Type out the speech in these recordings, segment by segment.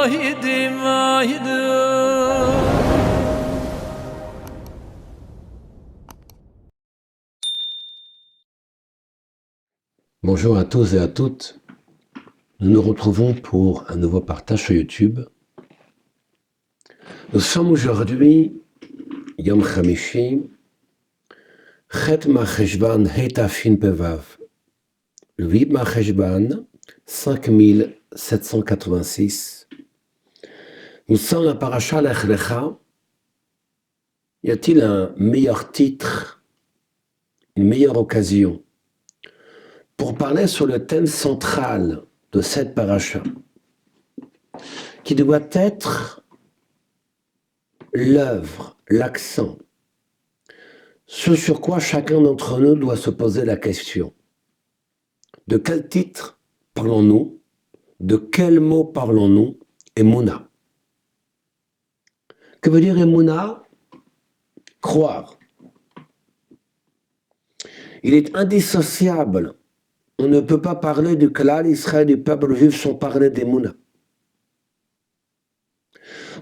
vahidim vahidim. Bonjour à tous et à toutes. Nous nous retrouvons pour un nouveau partage sur YouTube. Nous sommes aujourd'hui Yom Chamishi, Chet Macheshvan Hetafin Pevav, le 8 Macheshvan 5786. Nous sommes la paracha Lech Lecha. Y a-t-il un meilleur titre, une meilleure occasion pour parler sur le thème central de cette paracha, qui doit être l'œuvre, l'accent, ce sur quoi chacun d'entre nous doit se poser la question. De quel titre parlons-nous? De quel mot parlons-nous? Emouna. Que veut dire Emouna? Croire. Il est indissociable. On ne peut pas parler du Klal Israël, du peuple juif, sans parler d'Emouna.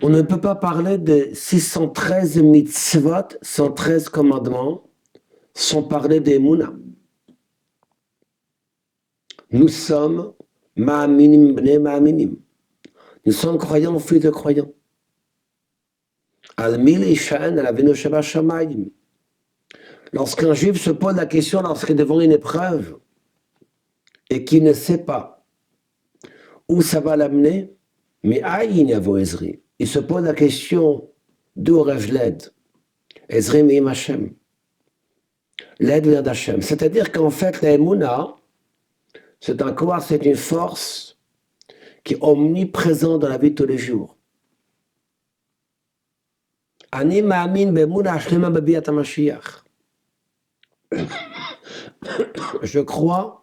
On ne peut pas parler des 613 mitzvot, 113 commandements, sans parler d'Emouna. Nous sommes Ma'aminim bnei Ma'aminim. Nous sommes croyants, fils de croyants. Al-Mil Ishaen al-Avinu Sheba Shamayim. Lorsqu'un juif se pose la question, lorsqu'il est devant une épreuve, et qu'il ne sait pas où ça va l'amener, mais aïn yavo Ezri. Il se pose la question d'où rêve l'aide. Ezri me'im Hashem. L'aide vient d'Hashem. C'est-à-dire qu'en fait, la Emouna, c'est un quoi, c'est une force qui est omniprésente dans la vie de tous les jours. Ani ma'amin be'emouna shlema bebiat HaMashiach. Je crois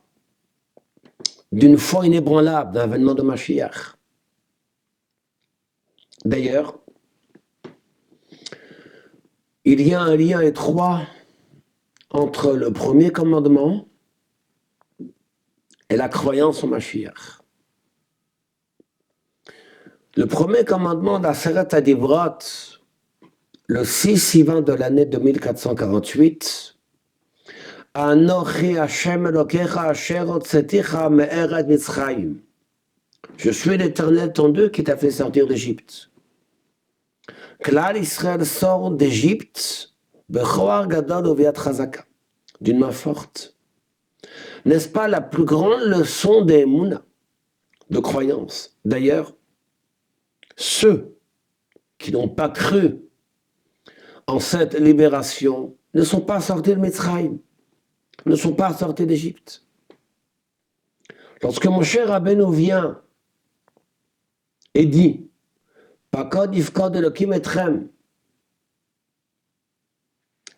d'une foi inébranlable dans l'avènement de Mashiach. D'ailleurs, il y a un lien étroit entre le premier commandement et la croyance en Mashiach. Le premier commandement d'Aseret Adivrot, le 6 Sivan de l'année 2448, Anochi Hashem Elokecha Asher Hotzeticha me'eret Mitzrayim. Je suis l'Éternel ton Dieu qui t'a fait sortir d'Égypte. Klal Israël sort d'Égypte Bechoar Gadol Uviat Chazaka, d'une main forte. N'est-ce pas la plus grande leçon des Mouna, de croyance? D'ailleurs, ceux qui n'ont pas cru en cette libération ne sont pas sortis de Mitzrayim, ne sont pas sortis d'Égypte. Lorsque Moshe Rabbeinu vient et dit Pakod Yifkod Elokim Etrem,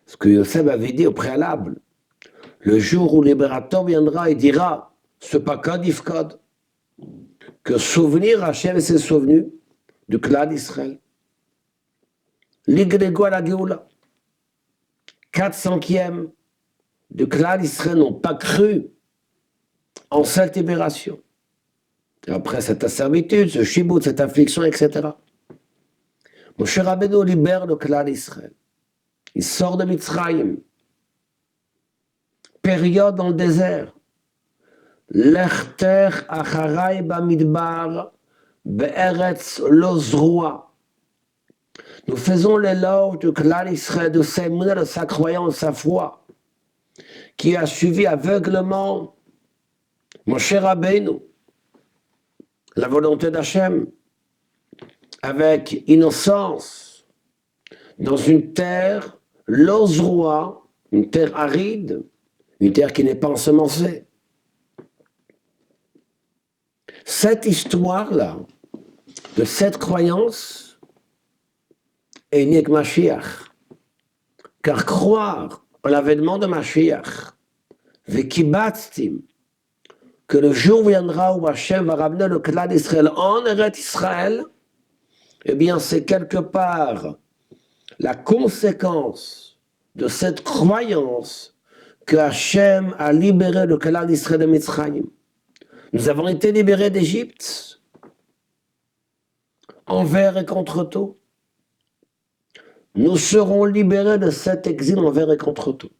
ce que Yosef avait dit au préalable, le jour où le libérateur viendra et dira ce Pakod Yifkod, que souvenir Hachem s'est souvenu du clan d'Israël. L'Igrego à la Géoula, 400e du clan d'Israël n'ont pas cru en cette libération. Et après cette servitude, ce chibout, cette affliction, etc. Moshe Rabbeinu libère le clan d'Israël. Il sort de Mitzrayim. Période dans le désert. L'Echter acharai bamidbar be'eretz lo zroa. Nous faisons l'éloge du clan d'Israël, de sa émouna, de sa croyance, de sa foi, qui a suivi aveuglement Moshe Rabbeinu, la volonté d'Hachem, avec innocence, dans une terre l'ozroa, une terre aride, une terre qui n'est pas ensemencée. Cette histoire-là, de cette croyance, est née avec Mashiach. Car croire en l'avènement de Mashiach, Vekibatztim, que le jour viendra où Hachem va ramener le clan d'Israël en Eretz Israël, eh bien c'est quelque part la conséquence de cette croyance que Hachem a libéré le clan d'Israël de Mitzrayim. Nous avons été libérés d'Égypte. envers et contre tout. Nous serons libérés de cet exil envers et contre tout.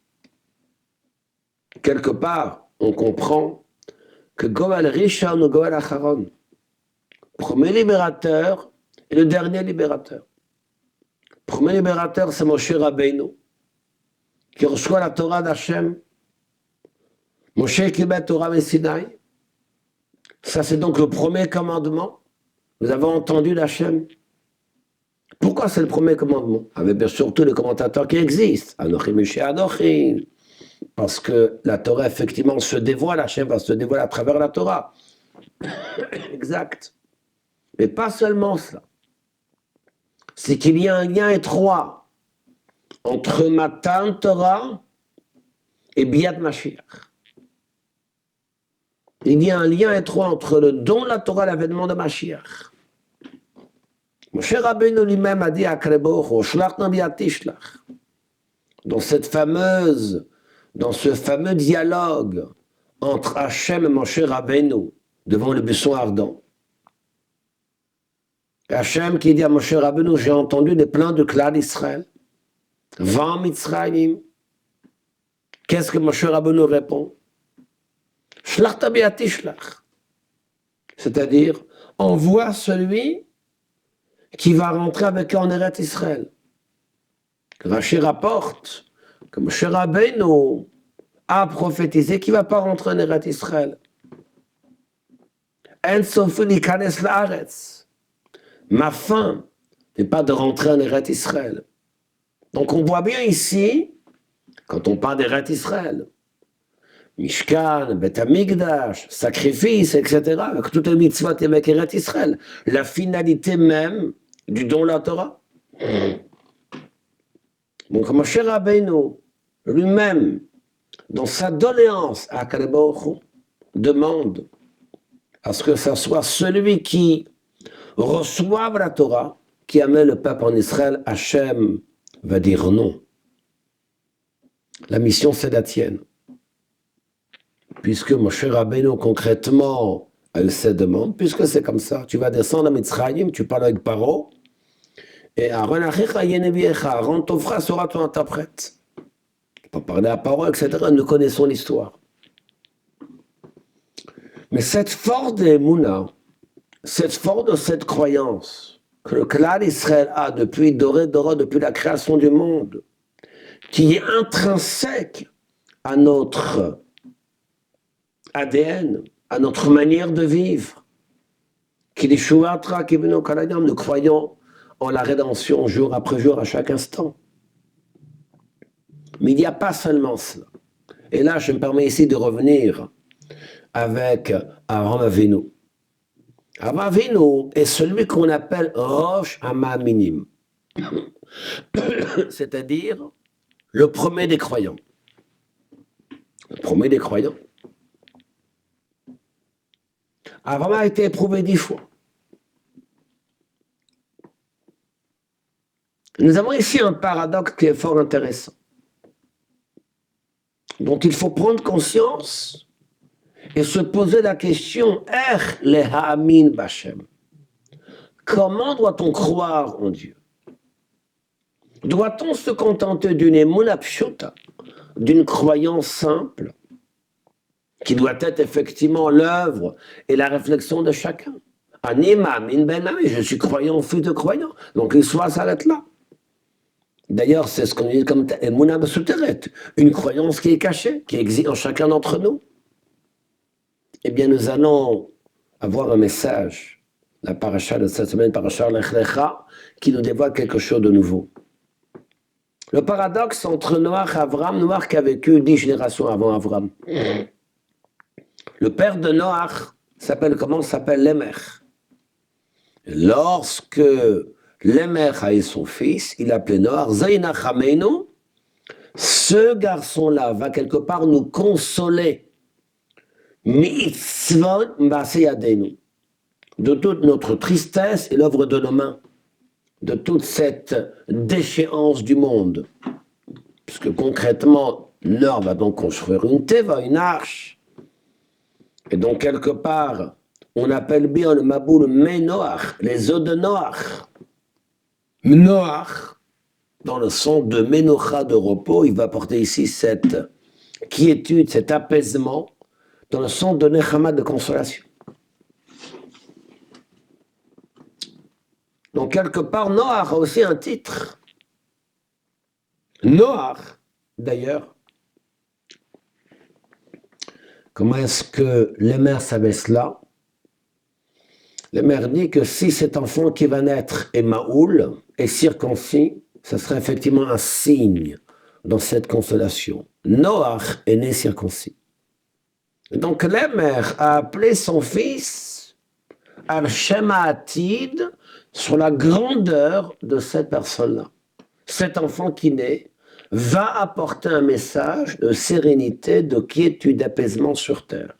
Quelque part, on comprend que Goel Rishon ou Goel Acharon, premier libérateur et le dernier libérateur. Premier libérateur, c'est Moshe Rabbeinu, qui reçoit la Torah d'Hachem. Moshe qui met Torah Messinaï. Ça, c'est donc le premier commandement. Vous avez entendu d'Hachem. Pourquoi c'est le premier commandement? Avec bien sûr tous les commentateurs qui existent. Anochi Moshe Anochi. Parce que la Torah, effectivement, se dévoile, Hachem va se dévoiler à travers la Torah. Exact. Mais pas seulement cela. C'est qu'il y a un lien étroit entre Matan Torah et Biat Mashiach. Il y a un lien étroit entre le don de la Torah et l'avènement de Mashiach. Moshe Rabbeinu lui-même a dit à Kreboch, Shlach Nabiat Tishlach, dans ce fameux dialogue entre Hachem et Moshe Rabbeinu devant le buisson ardent. Hachem qui dit à Moshe Rabbeinu, j'ai entendu les plaintes de Klal Israël. Va Mitzrayim. Qu'est-ce que Moshe Rabbeinu répond? Shlach tabiati shlach. C'est-à-dire, envoie celui qui va rentrer avec eux en Eretz Israël. Rashi rapporte que Moshe Rabbeinu a prophétisé qu'il ne va pas rentrer en Eretz Israël. En sofu likanes laaretz. Ma fin n'est pas de rentrer en Eretz Israël. Donc on voit bien ici, quand on parle d'Eretz Israël, Mishkan, Bet Hamikdash, sacrifice, etc., avec toutes les mitzvot avec Eretz Israël, la finalité même du don de la Torah. Donc Moshe Rabbeinu, lui-même, dans sa doléance à Akadosh Baruch Hu, demande à ce que ce soit celui qui reçoive la Torah, qui amène le peuple en Israël. Hachem va dire non. La mission, c'est la tienne. Puisque Moshe Rabbeinu, concrètement, a eu cette demande, puisque c'est comme ça, tu vas descendre à Mitzrayim, tu parles avec Paro, et Aaron Achicha Yeneviecha, Aaron ton frère sera ton interprète. Tu peux parler à Paro, etc. Nous connaissons l'histoire. Mais cette force d'Emouna, cette force de cette croyance que le Klal Israël a depuis Doré Dora, depuis la création du monde, qui est intrinsèque à notre ADN, à notre manière de vivre, nous croyons en la rédemption jour après jour, à chaque instant. Mais il n'y a pas seulement cela. Et là, je me permets ici de revenir avec Avraham Avinu. Avraham Avinu est celui qu'on appelle Rosh Hamaminim, c'est-à-dire le premier des croyants. Le premier des croyants. Avraham a été éprouvé 10 fois. Nous avons ici un paradoxe qui est fort intéressant, dont il faut prendre conscience et se poser la question, lehamin b'Hashem. Comment doit-on croire en Dieu? Doit-on se contenter d'une émouna pshuta, d'une croyance simple, qui doit être effectivement l'œuvre et la réflexion de chacun? Anima min ben ami, je suis croyant, fils de croyant, donc l'histoire s'arrête là. D'ailleurs, c'est ce qu'on dit comme émouna besuteret, une croyance qui est cachée, qui existe en chacun d'entre nous. Eh bien, nous allons avoir un message, la paracha de cette semaine, paracha Lech Lecha, qui nous dévoile quelque chose de nouveau. Le paradoxe entre Noach et Avram, Noach qui a vécu 10 générations avant Avram. Le père de Noach s'appelle comment? S'appelle Lémech. Lorsque Lémech a eu son fils, il appelait Noach Zaina Chameinu. Ce garçon-là va quelque part nous consoler de toute notre tristesse et l'œuvre de nos mains, de toute cette déchéance du monde. Puisque concrètement, Noach va donc construire une teva, une arche. Et donc quelque part, On appelle bien le Maboul Menoach, les eaux de Noach. Noach, dans le sens de Menocha de repos, il va porter ici cette quiétude, cet apaisement, dans le sens de Nechama de consolation. Donc, quelque part, Noach a aussi un titre. Noach, d'ailleurs, comment est-ce que les mères savaient cela? Les mères disent que si cet enfant qui va naître est Maoul, est circoncis, ce serait effectivement un signe dans cette consolation. Noach est né circoncis. Donc, la mère a appelé son fils Al-Shema Atid sur la grandeur de cette personne-là. Cet enfant qui naît va apporter un message de sérénité, de quiétude, d'apaisement sur terre.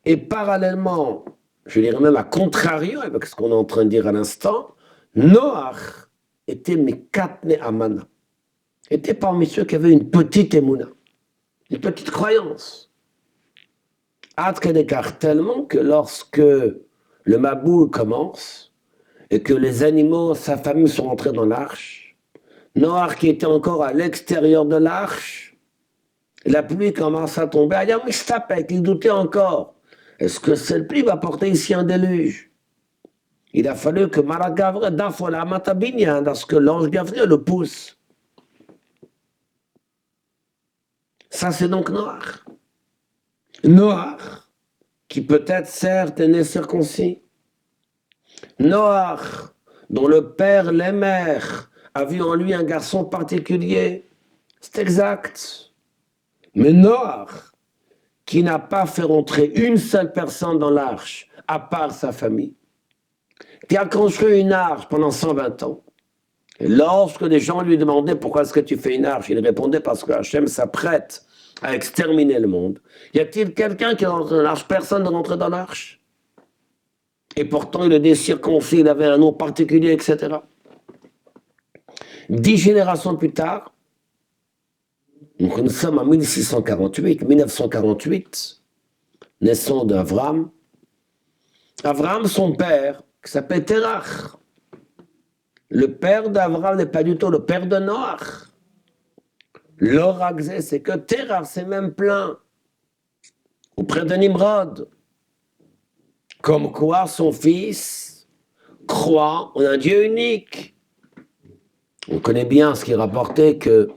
Et parallèlement, je dirais même à contrario avec ce qu'on est en train de dire à l'instant, Noach était Mekatne Amana, était parmi ceux qui avaient une petite émouna, une petite croyance. Tellement que lorsque le Maboul commence et que les animaux, sa famille sont entrés dans l'arche, Noach qui était encore à l'extérieur de l'arche, la pluie commence à tomber. Il doutait encore. Est-ce que cette pluie va porter ici un déluge? Il a fallu que Maragavre d'Afola Matabinyan, parce que l'ange Gabriel le pousse. Ça, c'est donc Noach. Noach, qui peut-être certes est né circoncis. Noach, dont le père, les mères, a vu en lui un garçon particulier. C'est exact. Mais Noach, qui n'a pas fait rentrer une seule personne dans l'arche, à part sa famille, qui a construit une arche pendant 120 ans. Et lorsque les gens lui demandaient pourquoi est-ce que tu fais une arche, il répondait parce que Hachem s'apprête à exterminer le monde. Y a-t-il quelqu'un qui rentre dans l'arche? Personne ne rentre dans l'arche. Et pourtant, il est circoncis, il avait un nom particulier, etc. 10 générations plus tard, donc nous sommes en 1948, naissance d'Avram. Avram, son père, qui s'appelle Terach. Le père d'Avram n'est pas du tout le père de Noach. L'oraxé, c'est que Terach s'est même plaint auprès de Nimrod. Comme quoi son fils croit en un Dieu unique. On connaît bien ce qui rapportait que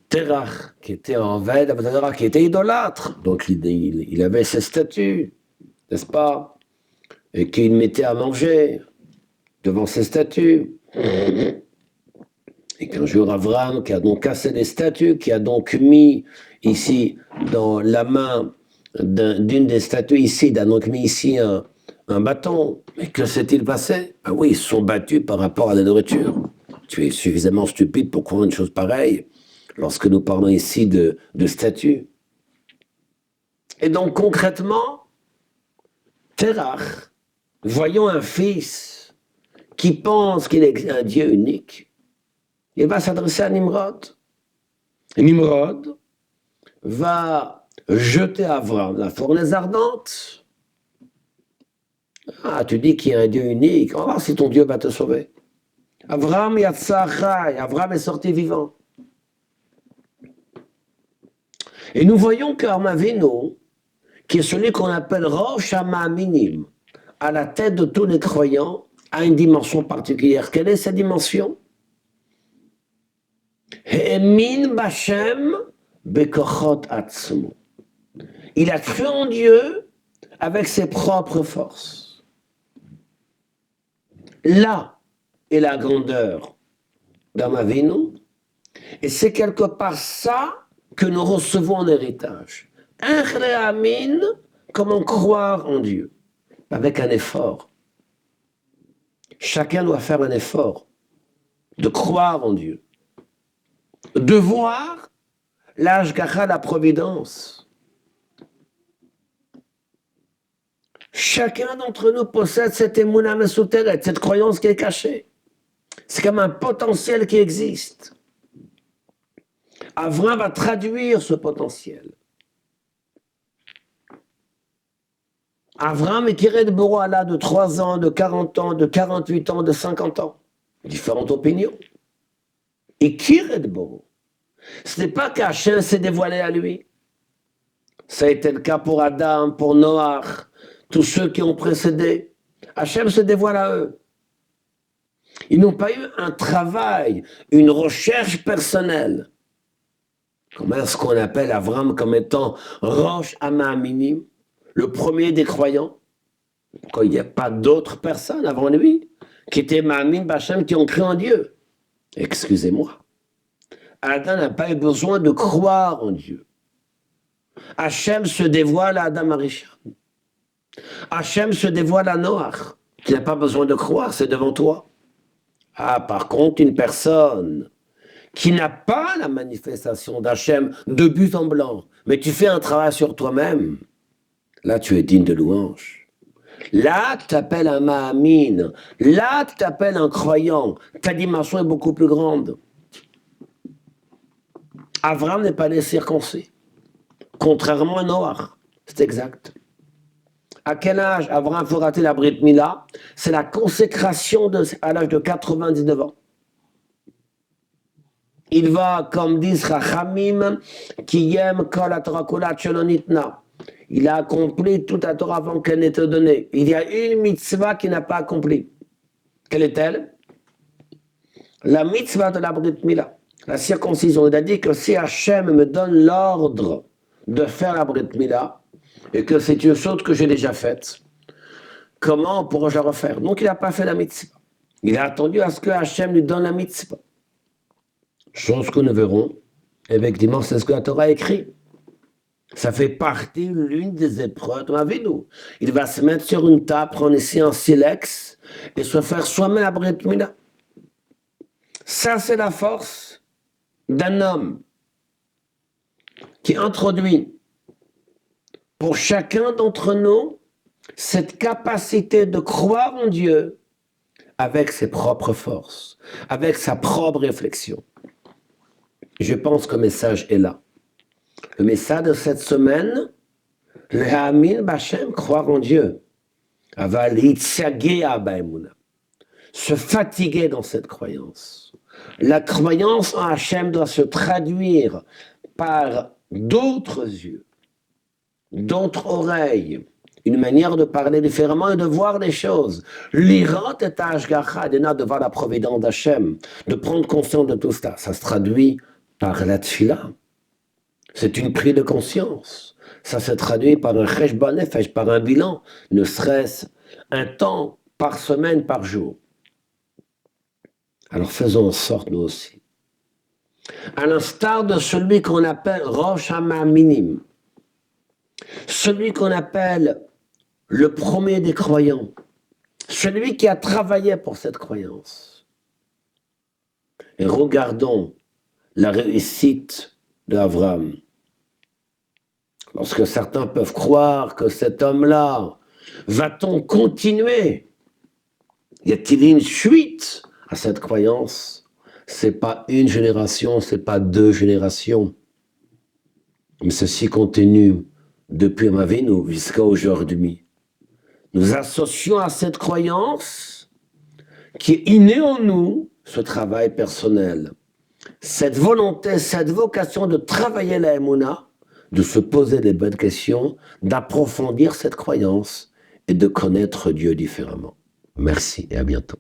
Terach, qui était en Vède, qui était idolâtre, donc il avait ses statues, n'est-ce pas? Et qu'il mettait à manger devant ses statues. Et qu'un jour, Avram, qui a donc cassé les statues, qui a donc mis ici dans la main d'une des statues ici, il a donc mis ici un bâton. Mais que s'est-il passé? Ah oui, ils se sont battus par rapport à la nourriture. Tu es suffisamment stupide pour croire une chose pareille lorsque nous parlons ici de statues. Et donc concrètement, Terach, voyant un fils qui pense qu'il est un Dieu unique, il va s'adresser à Nimrod. Et Nimrod va jeter Avram la fournaise ardente. Ah, tu dis qu'il y a un Dieu unique, on va voir si ton Dieu va te sauver. Avram Yatzachai, Avram est sorti vivant. Et nous voyons qu'Armavino, qui est celui qu'on appelle Rosh Hamaaminim, à la tête de tous les croyants, a une dimension particulière. Quelle est cette dimension? He'emin Bashem bekochot atzmo. Il a cru en Dieu avec ses propres forces. Là est la grandeur d'Armavino, et c'est quelque part ça que nous recevons en héritage. Amin, comment croire en Dieu? Avec un effort. Chacun doit faire un effort de croire en Dieu, de voir l'ashgacha, la providence. Chacun d'entre nous possède cette émouna mesuteret, cette croyance qui est cachée. C'est comme un potentiel qui existe. Avram va traduire ce potentiel. Avraham écrirait de Boro Allah de 3 ans, de 40 ans, de 48 ans, de 50 ans. Différentes opinions. Écrirait de Boro. Ce n'est pas qu'Hachem s'est dévoilé à lui. Ça a été le cas pour Adam, pour Noach, tous ceux qui ont précédé. Hachem se dévoile à eux. Ils n'ont pas eu un travail, une recherche personnelle. Comment est-ce qu'on appelle Avraham comme étant Rosh Hamaaminim, le premier des croyants? Quand il n'y a pas d'autres personnes avant lui qui étaient Ma'amin B'Hashem, qui ont cru en Dieu. Excusez-moi. Adam n'a pas eu besoin de croire en Dieu. Hachem se dévoile à Adam Arishon. Hachem se dévoile à Noach. Tu n'as pas besoin de croire, c'est devant toi. Ah, par contre, une personne qui n'a pas la manifestation d'Hachem de but en blanc, mais tu fais un travail sur toi-même, là tu es digne de louange. Là tu t'appelles un Ma'amin, là tu t'appelles un croyant, ta dimension est beaucoup plus grande. Avraham n'est pas né circoncis, contrairement à Noach, c'est exact. À quel âge Avraham fera-t-il la Brit Mila? C'est la consécration à l'âge de 99 ans. Il va, comme disent Chachamim, qui aime kol haTorah kula shelo nitna. Il a accompli toute la Torah avant qu'elle n'ait été donnée. Il y a une mitzvah qu'il n'a pas accomplie. Quelle est-elle? La mitzvah de la Brit Mila, la circoncision. Il a dit que si Hachem me donne l'ordre de faire la Brit Mila, et que c'est une chose que j'ai déjà faite, comment pourrais-je la refaire? Donc il n'a pas fait la mitzvah. Il a attendu à ce que Hachem lui donne la mitzvah. Chose que nous verrons avec dimanche, c'est ce que la Torah écrit. Ça fait partie l'une des épreuves de ma vie, nous. Il va se mettre sur une table, prendre ici un silex et se faire soi-même la Brit Mila. Ça, c'est la force d'un homme qui introduit pour chacun d'entre nous cette capacité de croire en Dieu avec ses propres forces, avec sa propre réflexion. Je pense que le message est là. Le message de cette semaine, le Ha'amin B'Hashem, croire en Dieu, se fatiguer dans cette croyance. La croyance en Hachem doit se traduire par d'autres yeux, d'autres oreilles, une manière de parler différemment et de voir les choses. L'irot et hashgacha, de voir la providence d'Hachem, de prendre conscience de tout ça. Ça se traduit par la tfila. C'est une prise de conscience. Ça se traduit par un cheshbon nefesh, par un bilan, ne serait-ce un temps par semaine, par jour. Alors faisons en sorte, nous aussi, à l'instar de celui qu'on appelle Rosh Hamaaminim, celui qu'on appelle le premier des croyants, celui qui a travaillé pour cette croyance. Et regardons la réussite d'Avraham. Lorsque certains peuvent croire que cet homme-là, va-t-on continuer? Y a-t-il une suite à cette croyance? C'est pas une génération, c'est pas 2 générations. Mais ceci continue depuis ma vie, nous, jusqu'à aujourd'hui. Nous associons à cette croyance qui est innée en nous, ce travail personnel. Cette volonté, cette vocation de travailler la Emouna, de se poser des bonnes questions, d'approfondir cette croyance et de connaître Dieu différemment. Merci et à bientôt.